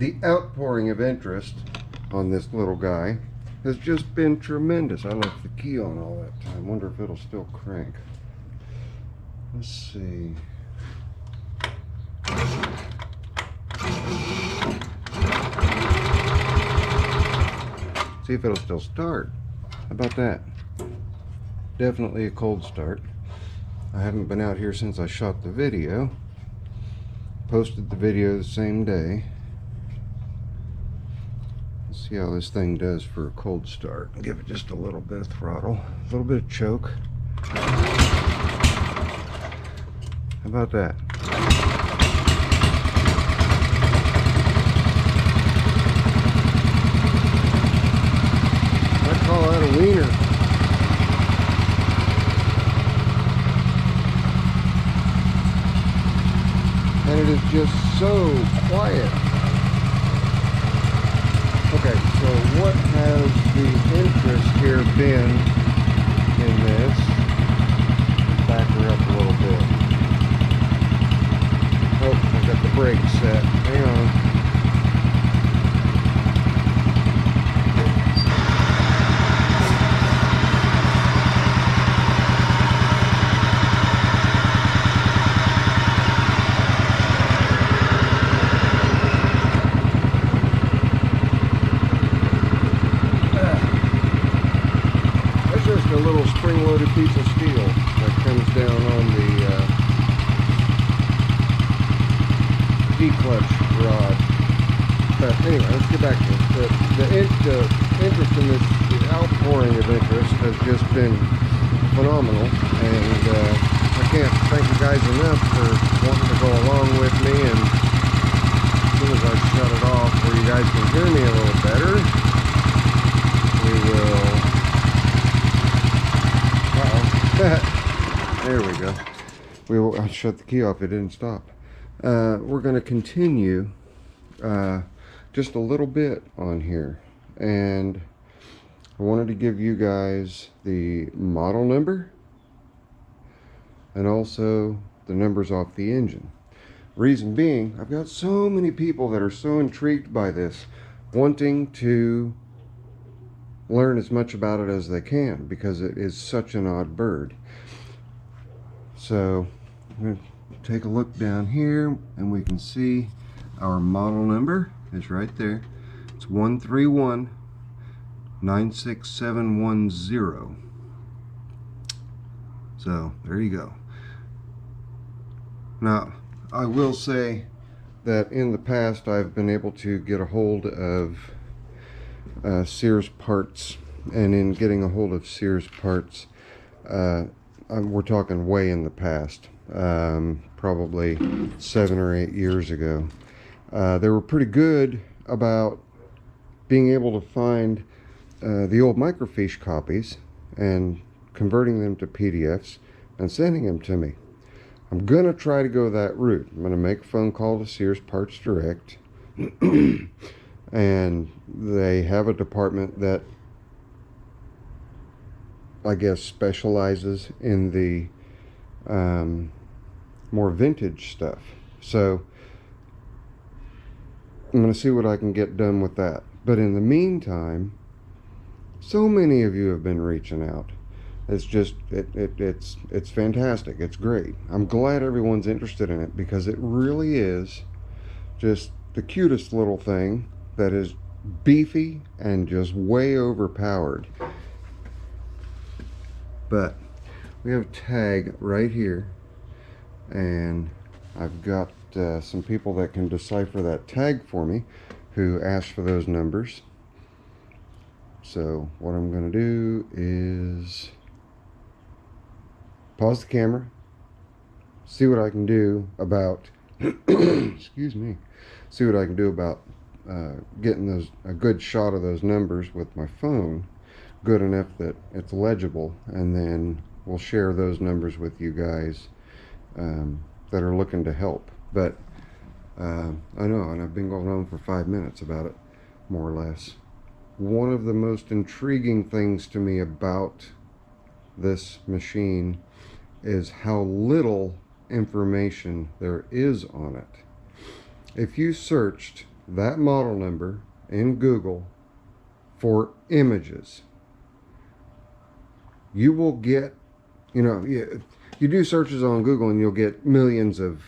The outpouring of interest on this little guy has just been tremendous. I left the key on all that time. Wonder if it'll still crank. Let's see. See if it'll still start. How about that? Definitely a cold start. I haven't been out here since I shot the video. Posted the video the same day. Let's see how this thing does for a cold start. Give it just a little bit of throttle, a little bit of choke. How about that? I call that a wiener. And it is just so quiet. Okay, so what has the interest here been in this? Back her up a little bit. Oh, I got the brakes set. Hang on. A little spring-loaded piece of steel that comes down on the D-clutch rod. But anyway, let's get back to it. The interest in this, the outpouring of interest has just been phenomenal, and I can't thank you guys enough for wanting to go along with me. And as soon as I shut it off where you guys can hear me a little better, we will... There we go. I shut the key off, it didn't stop. We're going to continue just a little bit on here, and I wanted to give you guys the model number and also the numbers off the engine. Reason being, I've got so many people that are so intrigued by this, wanting to learn as much about it as they can because it is such an odd bird. So I'm going to take a look down here and we can see our model number is right there. It's 131-96710. So there you go. Now I will say that in the past I've been able to get a hold of Sears parts, and in getting a hold of Sears parts, we're talking way in the past, probably 7 or 8 years ago. They were pretty good about being able to find the old microfiche copies and converting them to PDFs and sending them to me. I'm gonna try to go that route. I'm gonna make a phone call to Sears Parts Direct. And they have a department that I guess specializes in the more vintage stuff. So I'm going to see what I can get done with that. But in the meantime, so many of you have been reaching out. It's just it's fantastic. It's great. I'm glad everyone's interested in it because it really is just the cutest little thing that is beefy and just way overpowered. But we have a tag right here, and I've got some people that can decipher that tag for me who asked for those numbers. So what I'm going to do is pause the camera, see what I can do about excuse me, see what I can do about getting a good shot of those numbers with my phone, good enough that it's legible, and then we'll share those numbers with you guys that are looking to help. But I know, and I've been going on for 5 minutes about it, more or less. One of the most intriguing things to me about this machine is how little information there is on it. If you searched that model number in Google for images, you will get, you know, you do searches on Google and you'll get millions of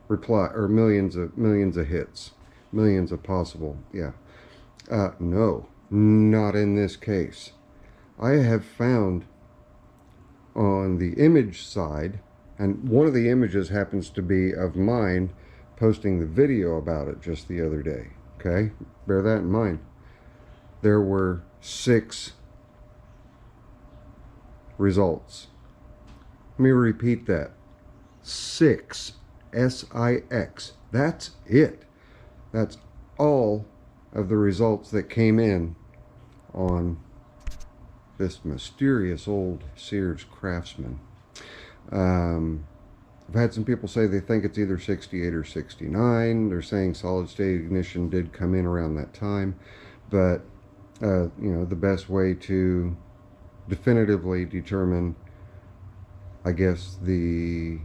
reply, or millions of hits, millions of possible, no, not in this case. I have found on the image side, and one of the images happens to be of mine posting the video about it just the other day. Okay, bear that in mind. There were 6 results. Let me repeat that. 6, S-I-X. That's it. That's all of the results that came in on this mysterious old Sears Craftsman. I've had some people say they think it's either 68 or 69. They're saying solid state ignition did come in around that time, but you know, the best way to definitively determine, I guess, the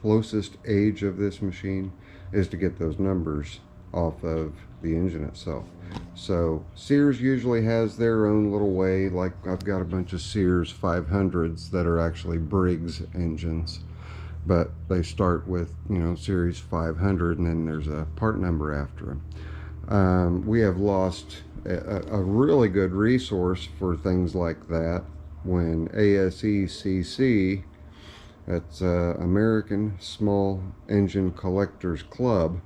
closest age of this machine is to get those numbers off of the engine itself. So Sears usually has their own little way. Like, I've got a bunch of Sears 500s that are actually Briggs engines, but they start with, you know, Series 500, and then there's a part number after them. We have lost a really good resource for things like that when ASECC, that's American Small Engine Collectors Club,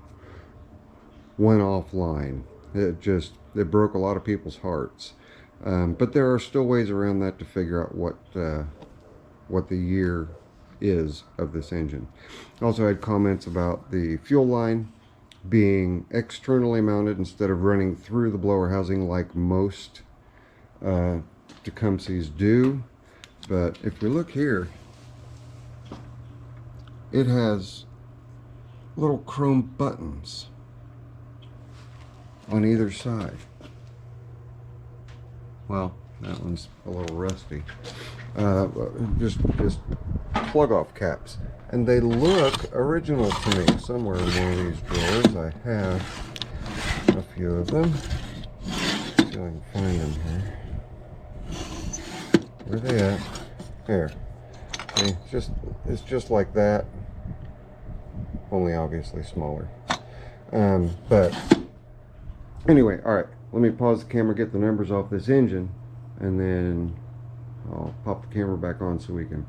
went offline. It broke a lot of people's hearts. But there are still ways around that to figure out what the year is of this engine. Also had comments about the fuel line being externally mounted instead of running through the blower housing like most Tecumsehs do. But if we look here, it has little chrome buttons on either side. Well, that one's a little rusty. Just plug-off caps, and they look original to me. Somewhere in one of these drawers I have a few of them. Let's see if I can find them here. Where are they at? Here. See, it's just like that, only obviously smaller. But anyway, all right, let me pause the camera, get the numbers off this engine, and then I'll pop the camera back on so we can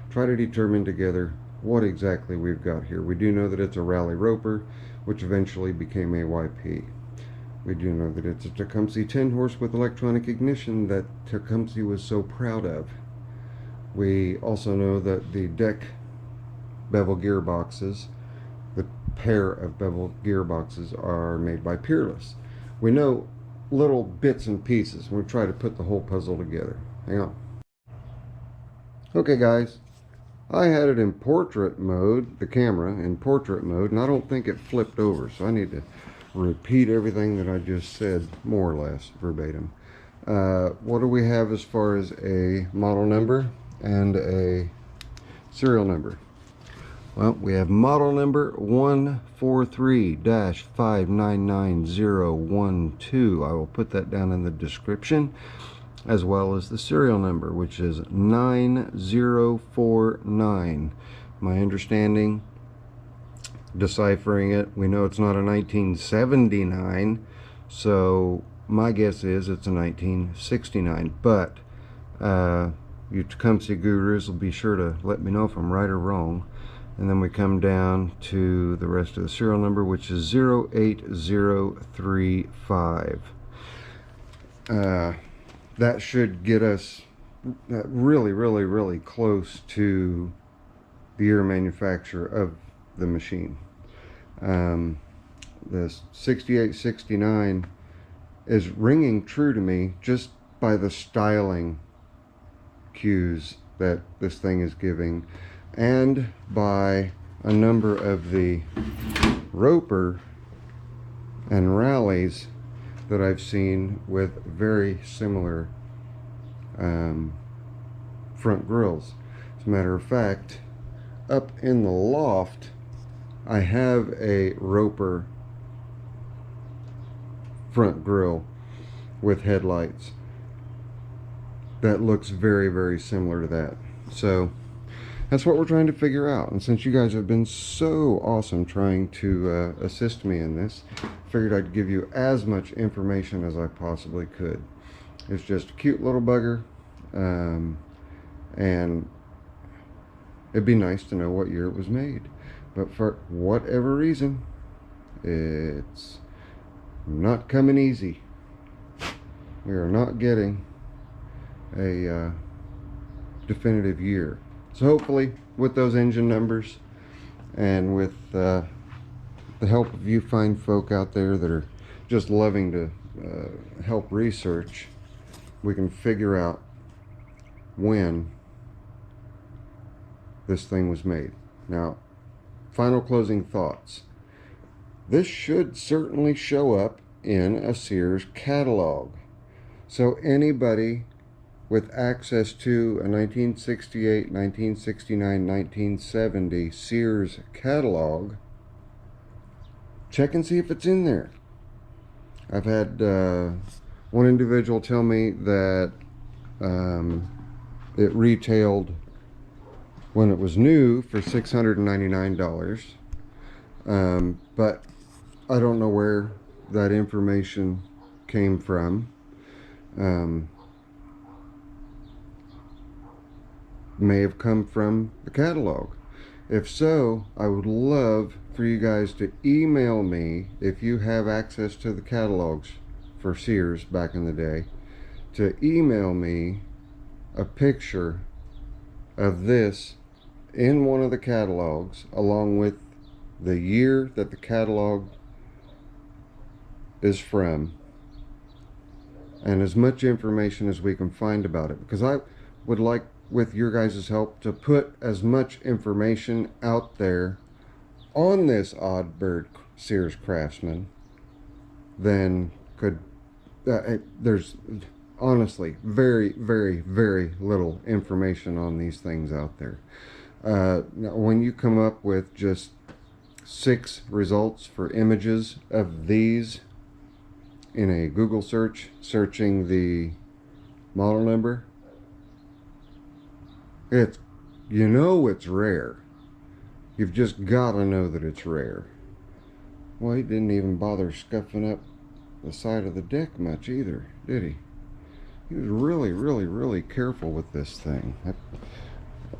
try to determine together what exactly we've got here. We do know that it's a Rally Roper, which eventually became AYP. We do know that it's a Tecumseh 10 horse with electronic ignition that Tecumseh was so proud of. We also know that the deck bevel gearboxes, the pair of bevel gearboxes, are made by Peerless. We know little bits and pieces. We'll try to put the whole puzzle together. Hang on. Okay guys, I had it in portrait mode, the camera in portrait mode, and I don't think it flipped over, so I need to repeat everything that I just said, more or less verbatim. What do we have as far as a model number and a serial number? Well, we have model number 143-599012. I will put that down in the description, as well as the serial number, which is 9049. My understanding, deciphering it, we know it's not a 1979, so my guess is it's a 1969, but you Tecumseh gurus will be sure to let me know if I'm right or wrong. And then we come down to the rest of the serial number, which is 08035. That should get us really close to the year manufacture of the machine. The 6869 is ringing true to me just by the styling cues that this thing is giving, and by a number of the Roper and Rallies that I've seen with very similar front grills. As a matter of fact, up in the loft I have a Roper front grille with headlights that looks very, very similar to that. So that's what we're trying to figure out. And since you guys have been so awesome trying to assist me in this, I figured I'd give you as much information as I possibly could. It's just a cute little bugger, and it'd be nice to know what year it was made. But for whatever reason, it's not coming easy. We are not getting a definitive year. So hopefully with those engine numbers and with the help of you fine folk out there that are just loving to help research, we can figure out when this thing was made. Now, final closing thoughts. This should certainly show up in a Sears catalog. So anybody with access to a 1968, 1969, 1970 Sears catalog, check and see if it's in there. I've had one individual tell me that it retailed when it was new for $699, but I don't know where that information came from. May have come from the catalog. If so, I would love for you guys to email me, if you have access to the catalogs for Sears back in the day, to email me a picture of this in one of the catalogs along with the year that the catalog is from and as much information as we can find about it, because I would like, with your guys' help, to put as much information out there on this odd bird Sears Craftsman than could there's honestly very, very, very little information on these things out there. Now, when you come up with just 6 results for images of these in a Google search, searching the model number, it's, you know, it's rare. You've just got to know that it's rare. Well, he didn't even bother scuffing up the side of the deck much either, did he? He was really, really, really careful with this thing.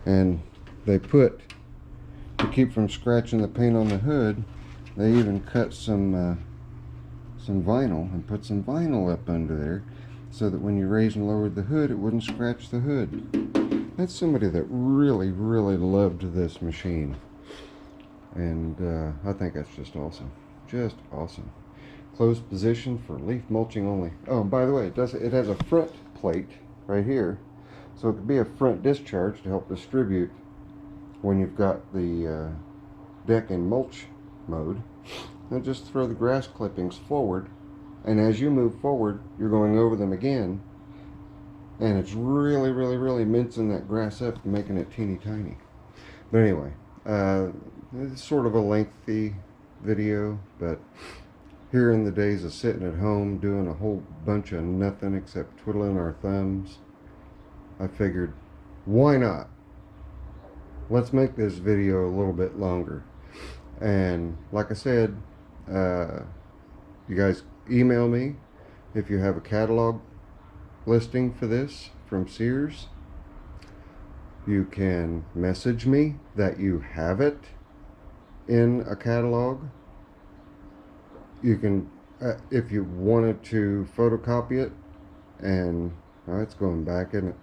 And they put, to keep from scratching the paint on the hood, they even cut some vinyl and put some vinyl up under there so that when you raised and lowered the hood, it wouldn't scratch the hood. That's somebody that really, really loved this machine. And I think that's just awesome. Just awesome. Closed position for leaf mulching only. Oh, by the way, it has a front plate right here, so it could be a front discharge to help distribute when you've got the deck in mulch mode. And just throw the grass clippings forward, and as you move forward, you're going over them again, and it's really, really, really mincing that grass up and making it teeny tiny. But anyway, it's sort of a lengthy video, but here in the days of sitting at home doing a whole bunch of nothing except twiddling our thumbs, I figured, why not? Let's make this video a little bit longer. And like I said, you guys email me if you have a catalog listing for this from Sears. You can message me that you have it in a catalog. You can, if you wanted to photocopy it, and it's going back, isn't it?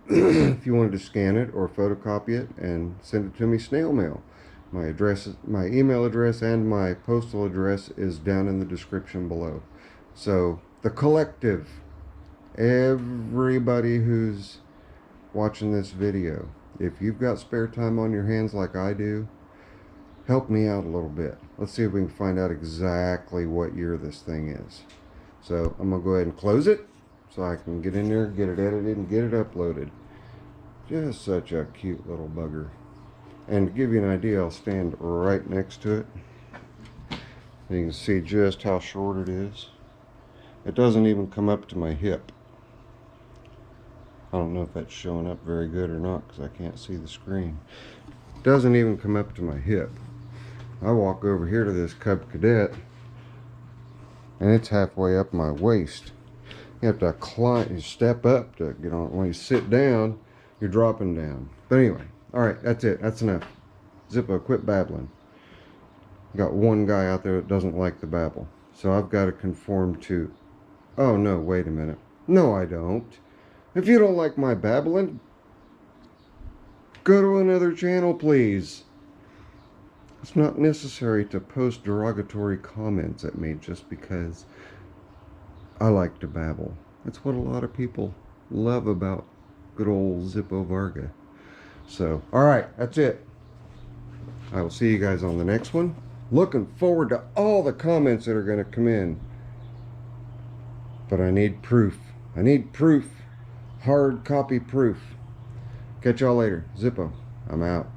If you wanted to scan it or photocopy it and send it to me snail mail, my address, my email address and my postal address is down in the description below. So the collective, everybody who's watching this video, if you've got spare time on your hands like I do, help me out a little bit. Let's see if we can find out exactly what year this thing is. So I'm gonna go ahead and close it so I can get in there, get it edited, and get it uploaded. Just such a cute little bugger. And to give you an idea, I'll stand right next to it. You can see just how short it is. It doesn't even come up to my hip. I don't know if that's showing up very good or not because I can't see the screen. It doesn't even come up to my hip. I walk over here to this Cub Cadet and it's halfway up my waist. You have to climb, you step up to get on. When you sit down, you're dropping down. But anyway, all right, that's it. That's enough. Zippo, quit babbling. Got one guy out there that doesn't like the babble. So I've got to conform to, oh no, wait a minute. No, I don't. If you don't like my babbling, go to another channel, please. It's not necessary to post derogatory comments at me just because I like to babble. That's what a lot of people love about good old Zippo Varga. So, alright, that's it. I will see you guys on the next one. Looking forward to all the comments that are going to come in. But I need proof. I need proof. Hard copy proof. Catch y'all later. Zippo, I'm out.